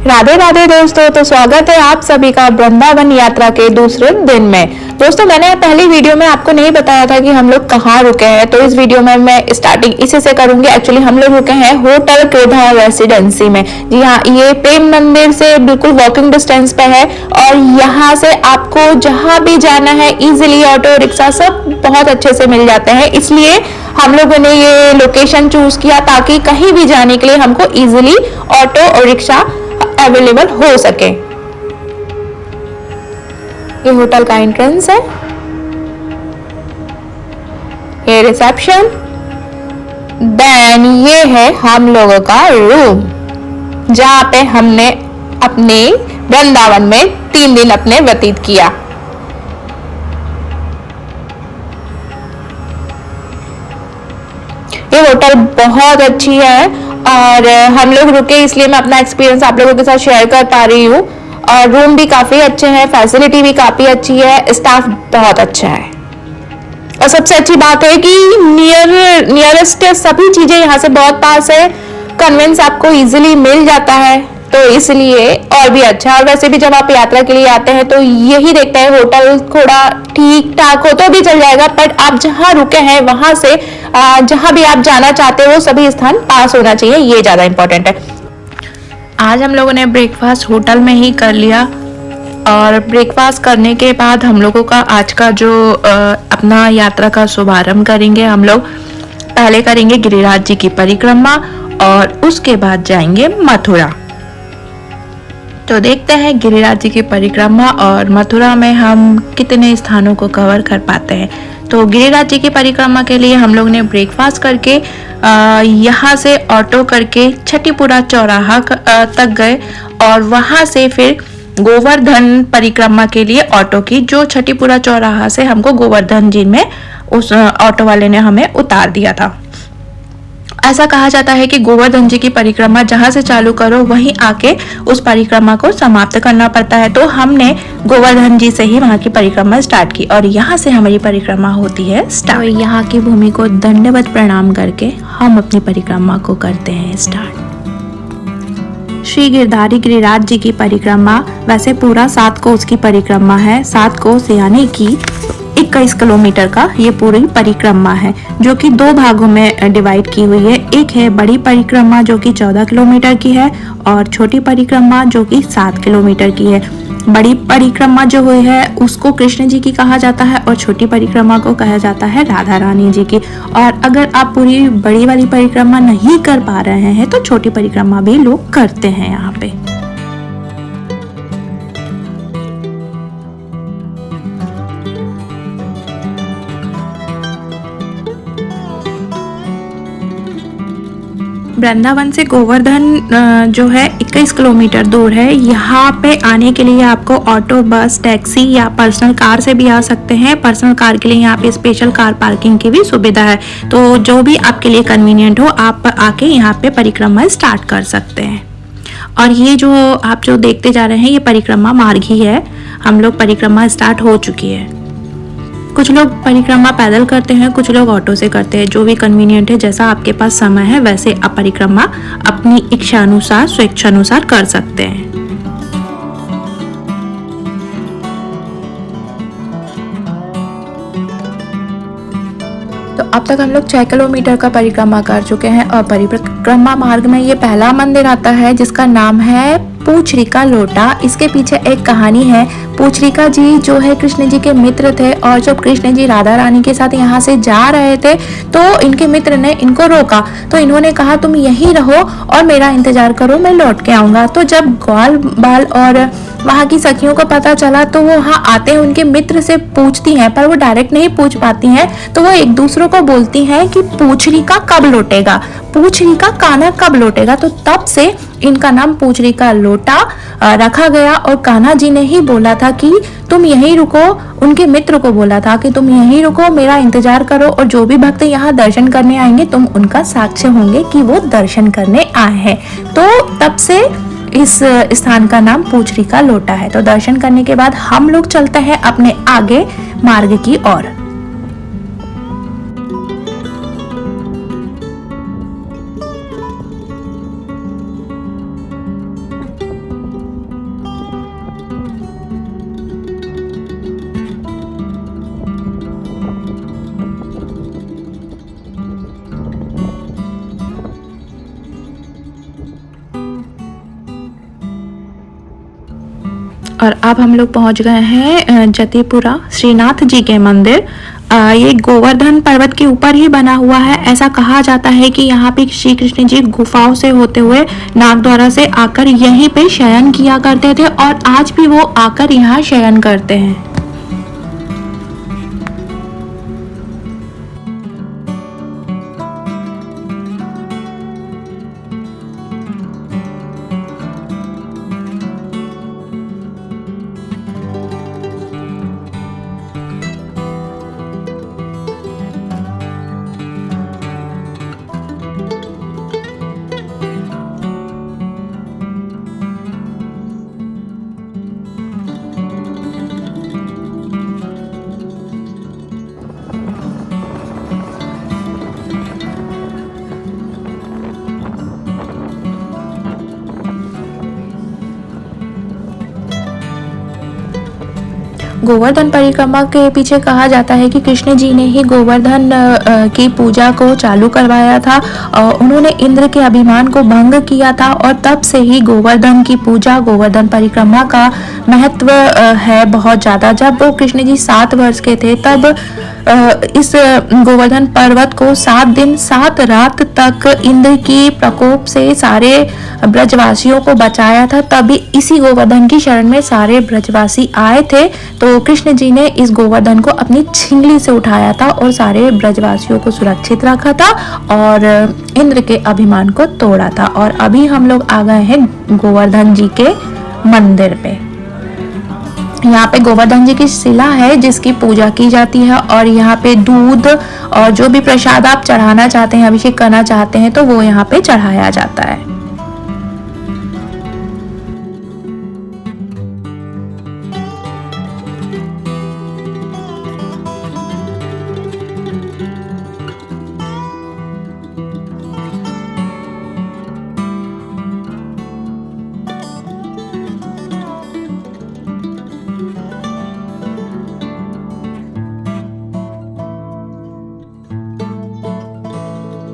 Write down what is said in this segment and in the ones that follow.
राधे राधे दोस्तों। तो स्वागत है आप सभी का वृंदावन यात्रा के दूसरे दिन में। दोस्तों, मैंने पहली वीडियो में आपको नहीं बताया था कि हम लोग कहाँ रुके हैं, तो इस वीडियो में मैं स्टार्टिंग इसी से करूंगी। एक्चुअली हम लोग रुके हैं होटल क्रेधा रेसिडेंसी में। जी हाँ, ये प्रेम मंदिर से बिल्कुल वॉकिंग डिस्टेंस पे है और यहाँ से आपको जहाँ भी जाना है इजिली ऑटो रिक्शा सब बहुत अच्छे से मिल जाते हैं। इसलिए हम लोगों ने ये लोकेशन चूज किया ताकि कहीं भी जाने के लिए हमको इजिली ऑटो और रिक्शा अवेलेबल हो सके। ये होटल का एंट्रेंस है, ये रिसेप्शन, देन ये है हम लोगों का रूम जहां पे हमने अपने वृंदावन में 3 दिन अपने व्यतीत किया। ये होटल बहुत अच्छी है और हम लोग रुके इसलिए मैं अपना एक्सपीरियंस आप लोगों के साथ शेयर कर पा रही हूँ। और रूम भी काफी अच्छे हैं, फैसिलिटी भी काफी अच्छी है, स्टाफ बहुत अच्छा है और सबसे अच्छी बात है कि नियरेस्ट सभी चीजें यहाँ से बहुत पास है। कन्वेंस आपको इजीली मिल जाता है, तो इसलिए और भी अच्छा। और वैसे भी जब आप यात्रा के लिए आते हैं तो यही देखते हैं होटल थोड़ा ठीक ठाक हो तो भी चल जाएगा, बट आप जहाँ रुके हैं वहां से जहां भी आप जाना चाहते हो सभी स्थान पास होना चाहिए, ये ज्यादा इंपॉर्टेंट है। आज हम लोगों ने ब्रेकफास्ट होटल में ही कर लिया और ब्रेकफास्ट करने के बाद हम लोगों का आज का जो अपना यात्रा का शुभारंभ करेंगे। हम लोग पहले करेंगे गिरिराज जी की परिक्रमा और उसके बाद जाएंगे मथुरा। तो देखते हैं गिरिराज जी की परिक्रमा और मथुरा में हम कितने स्थानों को कवर कर पाते हैं। तो गिरिराज जी की परिक्रमा के लिए हम लोग ने ब्रेकफास्ट करके यहाँ से ऑटो करके छठीपुरा चौराहा तक गए और वहाँ से फिर गोवर्धन परिक्रमा के लिए ऑटो की, जो छठीपुरा चौराहा से हमको गोवर्धन जी में उस ऑटो वाले ने हमें उतार दिया था। ऐसा कहा जाता है कि गोवर्धन जी की परिक्रमा जहां से चालू करो वहीं आके उस परिक्रमा को समाप्त करना पड़ता है। तो हमने गोवर्धन जी से ही वहां की परिक्रमा स्टार्ट की और यहाँ से हमारी परिक्रमा होती है स्टार्ट। तो यहाँ की भूमि को दंडवत प्रणाम करके हम अपनी परिक्रमा को करते हैं स्टार्ट। श्री गिरधारी गिरिराज जी की परिक्रमा वैसे पूरा 7 कोस की परिक्रमा है। 7 कोस यानी कि 21 किलोमीटर का ये पूरी परिक्रमा है, जो कि 2 भागों में डिवाइड की हुई है। एक है बड़ी परिक्रमा जो कि 14 किलोमीटर की है और छोटी परिक्रमा जो कि 7 किलोमीटर की है। बड़ी परिक्रमा जो हुई है उसको कृष्ण जी की कहा जाता है और छोटी परिक्रमा को कहा जाता है राधा रानी जी की। और अगर आप पूरी बड़ी वाली परिक्रमा नहीं कर पा रहे हैं तो छोटी परिक्रमा भी लोग करते हैं यहाँ पे। वृंदावन से गोवर्धन जो है 21 किलोमीटर दूर है। यहाँ पे आने के लिए आपको ऑटो, बस, टैक्सी या पर्सनल कार से भी आ सकते हैं। पर्सनल कार के लिए यहाँ पे स्पेशल कार पार्किंग की भी सुविधा है, तो जो भी आपके लिए कन्वीनियंट हो आप आके यहाँ पे परिक्रमा स्टार्ट कर सकते हैं। और ये जो आप जो देखते जा रहे हैं ये परिक्रमा मार्ग ही है। हम लोग परिक्रमा स्टार्ट हो चुकी है। कुछ लोग परिक्रमा पैदल करते हैं, कुछ लोग ऑटो से करते हैं, जो भी कन्वीनियंट है, जैसा आपके पास समय है वैसे आप परिक्रमा अपनी इच्छा अनुसार स्वेच्छा अनुसार कर सकते हैं। तो अब तक हम लोग 6 किलोमीटर का परिक्रमा कर चुके हैं और परिक्रमा मार्ग में ये पहला मंदिर आता है जिसका नाम है पूछरिका लोटा। इसके पीछे एक कहानी है। पूछरिका जी जो है कृष्ण जी के मित्र थे और जब कृष्ण जी राधा रानी के साथ यहाँ से जा रहे थे तो इनके मित्र ने इनको रोका, तो इन्होंने कहा तुम यहीं रहो और मेरा इंतजार करो, मैं लौट के आऊंगा। तो जब ग्वाल बाल और वहाँ की सखियों को पता चला तो वो वहाँ आते हैं, उनके मित्र से पूछती हैं, पर वो डायरेक्ट नहीं पूछ पाती हैं, तो वो एक दूसरों को बोलती हैं कि पूछरिका कब लौटेगा, पूछरिका कान्हा कब लौटेगा। तो तब से इनका नाम पूछरिका लोटा रखा गया और कान्हा जी ने ही बोला था कि तुम यहीं रुको, उनके मित्र को बोला था कि तुम यहीं रुको, मेरा इंतजार करो और जो भी भक्त यहाँ दर्शन करने आएंगे तुम उनका साक्ष्य होंगे कि वो दर्शन करने आए हैं। तो तब से इस स्थान का नाम पूछरिका लोटा है। तो दर्शन करने के बाद हम लोग चलते हैं अपने आगे मार्ग की ओर। और अब हम लोग पहुंच गए हैं जतिपुरा श्रीनाथ जी के मंदिर। ये गोवर्धन पर्वत के ऊपर ही बना हुआ है। ऐसा कहा जाता है कि यहाँ पे श्री कृष्ण जी गुफाओं से होते हुए नागद्वारा से आकर यहीं पे शयन किया करते थे और आज भी वो आकर यहाँ शयन करते हैं। गोवर्धन परिक्रमा के पीछे कहा जाता है कि कृष्ण जी ने ही गोवर्धन की पूजा को चालू करवाया था और उन्होंने इंद्र के अभिमान को भंग किया था और तब से ही गोवर्धन की पूजा, गोवर्धन परिक्रमा का महत्व है बहुत ज़्यादा। जब वो कृष्ण जी 7 वर्ष के थे तब इस गोवर्धन पर्वत को 7 दिन 7 रात तक इंद्र की प्रकोप से सारे ब्रजवासियों को बचाया था। तभी इसी गोवर्धन की शरण में सारे ब्रजवासी आए थे। तो कृष्ण जी ने इस गोवर्धन को अपनी छिंगली से उठाया था और सारे ब्रजवासियों को सुरक्षित रखा था और इंद्र के अभिमान को तोड़ा था। और अभी हम लोग आ गए हैं गोवर्धन जी के मंदिर पे। यहाँ पे गोवर्धन जी की शिला है जिसकी पूजा की जाती है और यहाँ पे दूध और जो भी प्रसाद आप चढ़ाना चाहते हैं, अभिषेक करना चाहते हैं, तो वो यहाँ पे चढ़ाया जाता है।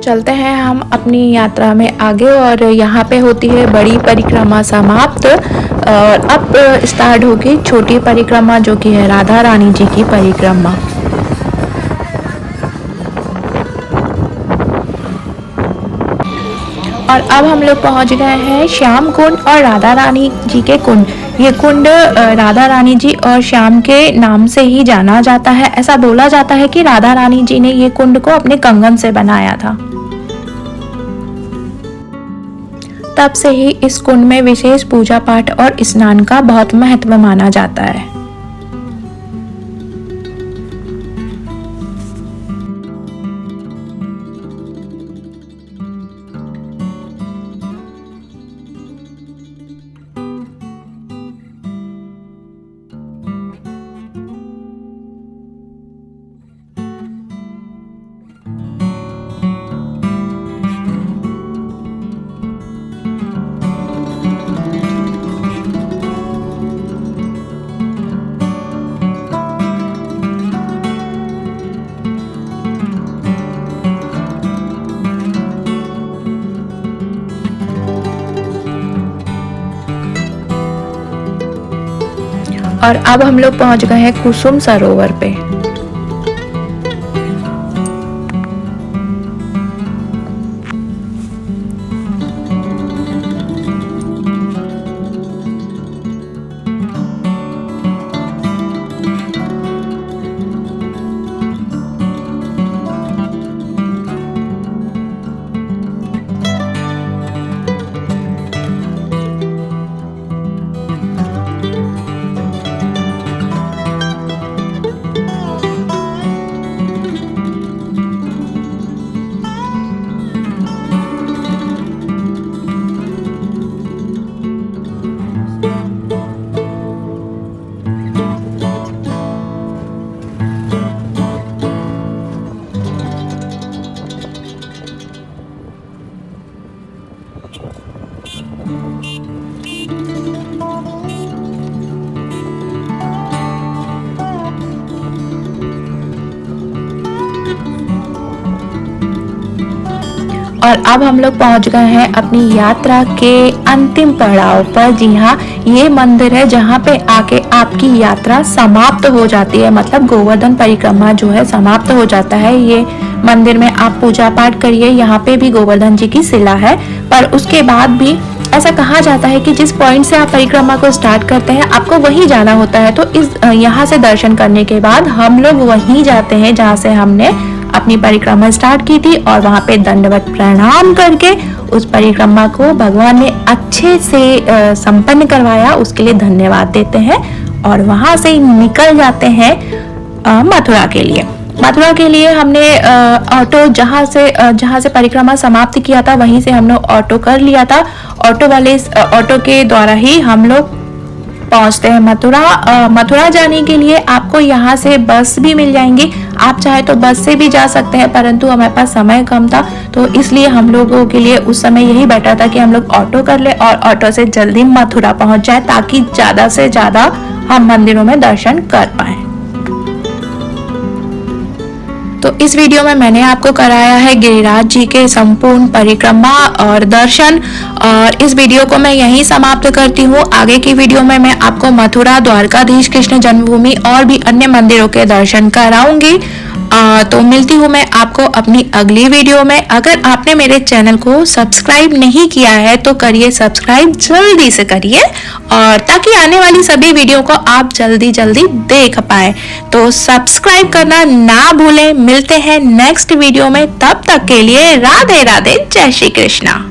चलते हैं हम अपनी यात्रा में आगे और यहाँ पे होती है बड़ी परिक्रमा समाप्त और अब स्टार्ट होगी छोटी परिक्रमा जो कि है राधा रानी जी की परिक्रमा। और अब हम लोग पहुँच गए हैं श्याम कुंड और राधा रानी जी के कुंड। ये कुंड राधा रानी जी और श्याम के नाम से ही जाना जाता है। ऐसा बोला जाता है कि राधा रानी जी ने ये कुंड को अपने कंगन से बनाया था। तब से ही इस कुंड में विशेष पूजा पाठ और स्नान का बहुत महत्व माना जाता है। और अब हम लोग पहुंच गए हैं कुसुम सरोवर पे। और अब हम लोग पहुंच गए हैं अपनी यात्रा के अंतिम पड़ाव पर। जी हाँ, ये मंदिर है जहाँ पे आके आपकी यात्रा समाप्त हो जाती है, मतलब गोवर्धन परिक्रमा जो है समाप्त हो जाता है। ये मंदिर में आप पूजा पाठ करिए, यहाँ पे भी गोवर्धन जी की शिला है, पर उसके बाद भी ऐसा कहा जाता है कि जिस पॉइंट से आप परिक्रमा को स्टार्ट करते हैं आपको वहीं जाना होता है। तो इस यहाँ से दर्शन करने के बाद हम लोग वहीं जाते हैं जहाँ से हमने अपनी परिक्रमा स्टार्ट की थी, और वहाँ पे दंडवत प्रणाम करके उस परिक्रमा को भगवान ने अच्छे से संपन्न करवाया, उसके लिए धन्यवाद देते हैं और वहाँ से निकल जाते हैं मथुरा के लिए। मथुरा के लिए हमने ऑटो जहाँ से परिक्रमा समाप्त किया था वहीं से हमने ऑटो कर लिया था। ऑटो के द्वारा ही हम लोग पहुंचते हैं मथुरा। मथुरा जाने के लिए आपको यहाँ से बस भी मिल जाएंगी, आप चाहे तो बस से भी जा सकते हैं, परंतु हमारे पास समय कम था तो इसलिए हम लोगों के लिए उस समय यही बेटर था कि हम लोग ऑटो कर ले और ऑटो से जल्दी मथुरा पहुंच जाए, ताकि ज्यादा से ज्यादा हम मंदिरों में दर्शन कर पाए। तो इस वीडियो में मैंने आपको कराया है गिरिराज जी के संपूर्ण परिक्रमा और दर्शन, और इस वीडियो को मैं यहीं समाप्त करती हूँ। आगे की वीडियो में मैं आपको मथुरा, द्वारकाधीश, कृष्ण जन्मभूमि और भी अन्य मंदिरों के दर्शन कराऊंगी। तो मिलती हूँ मैं आपको अपनी अगली वीडियो में। अगर आपने मेरे चैनल को सब्सक्राइब नहीं किया है तो करिए सब्सक्राइब, जल्दी से करिए, और ताकि आने वाली सभी वीडियो को आप जल्दी देख पाए। तो सब्सक्राइब करना ना भूलें। मिलते हैं नेक्स्ट वीडियो में, तब तक के लिए राधे राधे, जय श्री कृष्णा।